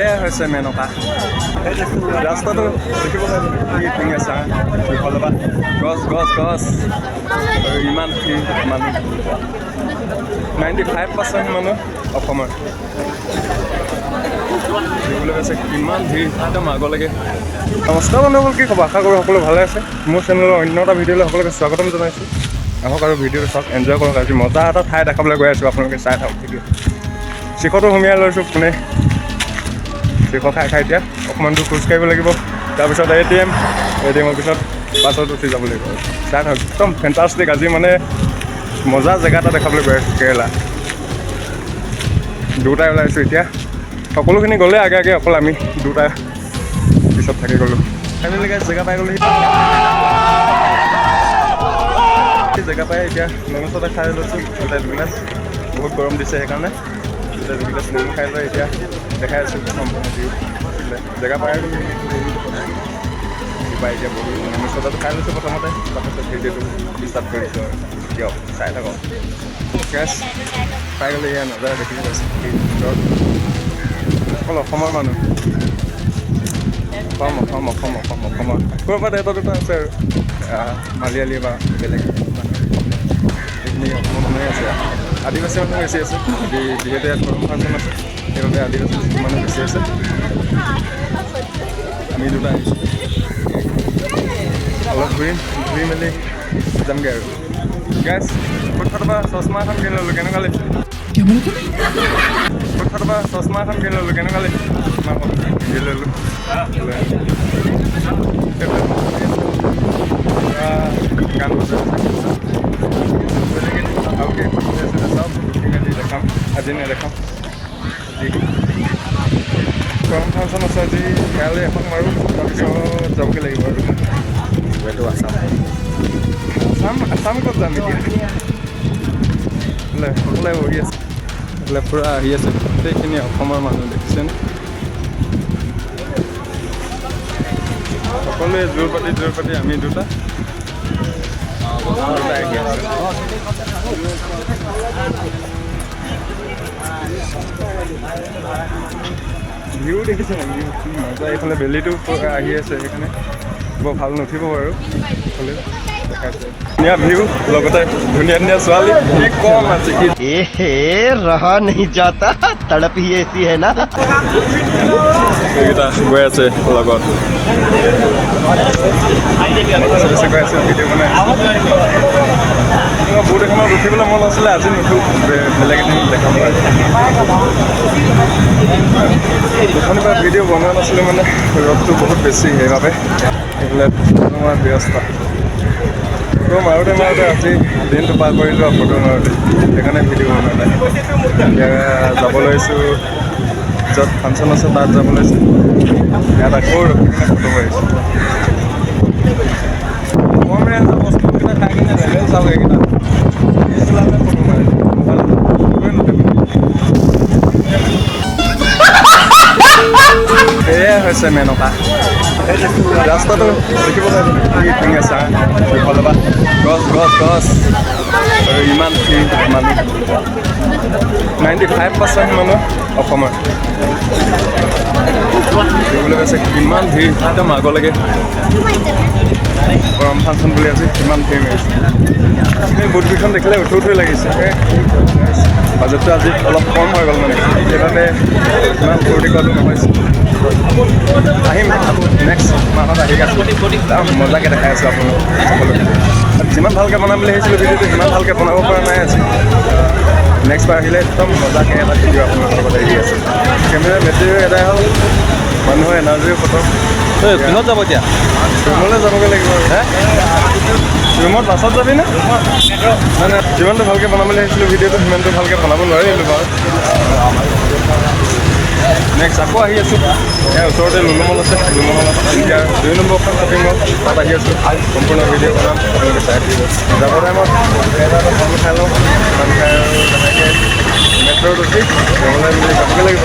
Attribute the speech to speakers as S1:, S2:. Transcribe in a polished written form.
S1: এয়া হৈছে মেনকা ৰাস্তাটো দেখিব কি ঠিক আছে ইফালৰ পৰা গছ গছ গছ আৰু ইমান ভিৰ মানুহ 95% মানুহ অসমৰ দেখিবলৈ পাইছে কিমান ভিৰ একদম আগলৈকে নমস্কাৰ বন্ধুসকল কি খবৰ আশা কৰোঁ সকলো ভালে আছে মোৰ চেনেলৰ অন্য এটা ভিডিঅ'লৈ সকলোকে স্বাগতম জনাইছোঁ আহক আৰু ভিডিঅ'টো চাওক এনজয় কৰক আজি মজা এটা ঠাই দেখাবলৈ গৈ আছোঁ আপোনালোকে চাই থাকক ভিডিঅ' চিখৰটো সুমিয়াই লৈছোঁ কোনে চিখৰ খাই এতিয়া অকণমান দূৰ খোজকাঢ়িব লাগিব তাৰপিছত এটিএমৰ পিছত বাছত উঠি যাব লাগিব চাই থাকক একদম ফেণ্টাষ্টিক আজি মানে মজা জেগা এটা দেখাবলৈ গৈ আছোঁ কেৰেলা দুটাই ওলাইছোঁ এতিয়া সকলোখিনি গ'লে আগে আগে অকল আমি দুটা পিছত থাকি গ'লোঁ ফেমিলিকে জেগা পাই গ'লোঁ জেগা পাই এতিয়া নমস্তে খাই লৈছোঁ দুটাই দুগিলাচ বহুত গৰম দিছে সেইকাৰণে দুটাই দুগিলাচ নেমু খাই লৈ এতিয়া দেখাই আছোঁ সম্পূৰ্ণ ভিউ জেগা পাই কিবা এতিয়া বহু নেমু চদাটো খাই লৈছোঁ প্ৰথমতে তাৰপিছত ভিডিঅ'টো ষ্টাৰ্ট কৰিছোঁ আৰু দিয়ক চাই থাকক গেছ পাই গ'লে এয়া নজৰ দেখি পাইছোঁ ভিতৰত অকল অসমৰ মানুহ অসমৰ ক'ৰবাত এটা দুটা আছে আৰু মালিয়ালী বা বেলেগ মানুহ এইখিনি অসমৰ মানুহে আছে আদিবাসী মানুহ বেছি আছে যিহেতু ইয়াত গৰম ফাংচন আছে সেইবাবে আদিবাসী মানুহ বেছি আছে আমি দুটা আহিছোঁ অলপ ঘূৰি মেলি যামগৈ আৰু গেছ কোঠাটোৰ পৰা চশমা এখন কিনি ল'লোঁ কেনেকুৱা লাগিছে কোঠাটোৰ পৰা চশমা এখন কিনি ল'লোঁ কেনেকুৱা লাগিছে কিনি ল'লোঁ গান বজাই ভালকৈ চাওক মেলি দেখাম আজি নেদেখাম আজি গৰম ফাংচন আছে আজি কাইলৈ এখন মাৰোঁ তাৰপিছত যাবগৈ লাগিব আৰু এইটো আছাম ক'ত যাম এতিয়া সকলোৱে বহি আছে এইফালে পূৰা আহি আছে গোটেইখিনি অসমৰ মানুহ দেখিছেনে সকলোৱে জোৰ পাতি আমি দুটা আহি আছে ভিউ দেখিছে নাই ভিউ মজা এইফালে বেলিটো আহি আছে সেইকাৰণে বৰ ভাল নুঠিব বাৰু হ'লেও দেখাইছে ধুনীয়া ভিউ লগতে ধুনীয়া ধুনীয়া ছোৱালী কি কম আছে কি
S2: ৰহা नहीं जाता तड़प ही ऐसी है ना
S1: এইকেইটা গৈ আছে লগত গৈ আছে ভিডিঅ' বনাই বহুত এখনত উঠিবলৈ মন আছিলে আজি নুঠো বেলেগ এদিন দেখাম দুখনিৰ পৰা ভিডিঅ' বনোৱা নাছিলোঁ মানে ৰ'দটো বহুত বেছি সেইবাবে এইফালে তোমাৰ ব্যৱস্থা ফটো মাৰোঁতে আজি দিনটো পাৰ কৰিলোঁ আৰু ফটো মাৰোঁতে সেইকাৰণে ভিডিঅ' বনোৱা নাই এতিয়া যাব লৈছোঁ য'ত ফাংচন আছে তাত যাব লৈছোঁ ইয়াত আকৌ ৰখি কিনে ফটো মাৰিছোঁ কম ৰেঞ্জৰ বস্তুকেইটা খাই কিনে লেভেল চাওক এইকেইটা ফটো মাৰিছোঁ এয়াই হৈছে মেনকা ৰাস্তাটো দেখিব কি ঠিক আছে ইফালৰ পৰা গছ গছ গছ আৰু ইমান ভিৰ মানুহ 95% মানুহ অসমৰ দেখিবলৈ পাইছে কিমান ভিৰ একদম আগলৈকে গৰম ফাংচন বুলি আজি কিমান ভিৰ মাৰিছে সেই বুটকেইখন দেখিলে উঠৈ লাগিছে বাজেটটো আজি অলপ কম হৈ গ'ল মানে সেইবাবে ইমান ফূৰ্তি কৰাটো নহৈছে আহিম নেক্সট মাহত আহি আছোঁ মজাকৈ দেখাই আছোঁ আপোনালোক সকলোকে যিমান ভালকৈ বনাম বুলি ভাবিছিলোঁ ভিডিঅ'টো সিমান ভালকৈ বনাব পৰা নাই আজি নেক্সট বাৰ আহিলে একদম মজাকৈ এটা ভিডিঅ' আপোনালোকৰ লগত আহি আছোঁ কেমেৰা বেটেৰীও এটাই হ'ল মানুহৰ এনাৰ্জিও খতম কোনত যাব এতিয়া ৰুমলৈ যাবগৈ লাগিব ৰুমত বাছত যাবি নে মানে যিমানটো ভালকৈ বনাম বুলি ভাবিছিলোঁ ভিডিঅ'টো সিমানটো ভালকৈ বনাব নোৱাৰিলোঁ বাৰু নেক্সট আকৌ আহি আছোঁ ইয়াৰ ওচৰতে লুলুমল আছে লুলুমলত এতিয়া 2 নম্বৰখন শ্বপিং মল তাত আহি আছোঁ সম্পূৰ্ণ ভিডিঅ' বনাম আপোনালোকে চাই থাকিব যাব টাইমত এটা পান খাই লওঁ পান খাই আৰু তেনেকৈ মেট্ৰ'ত উঠি যাবলৈ বুলি যাবগৈ লাগিব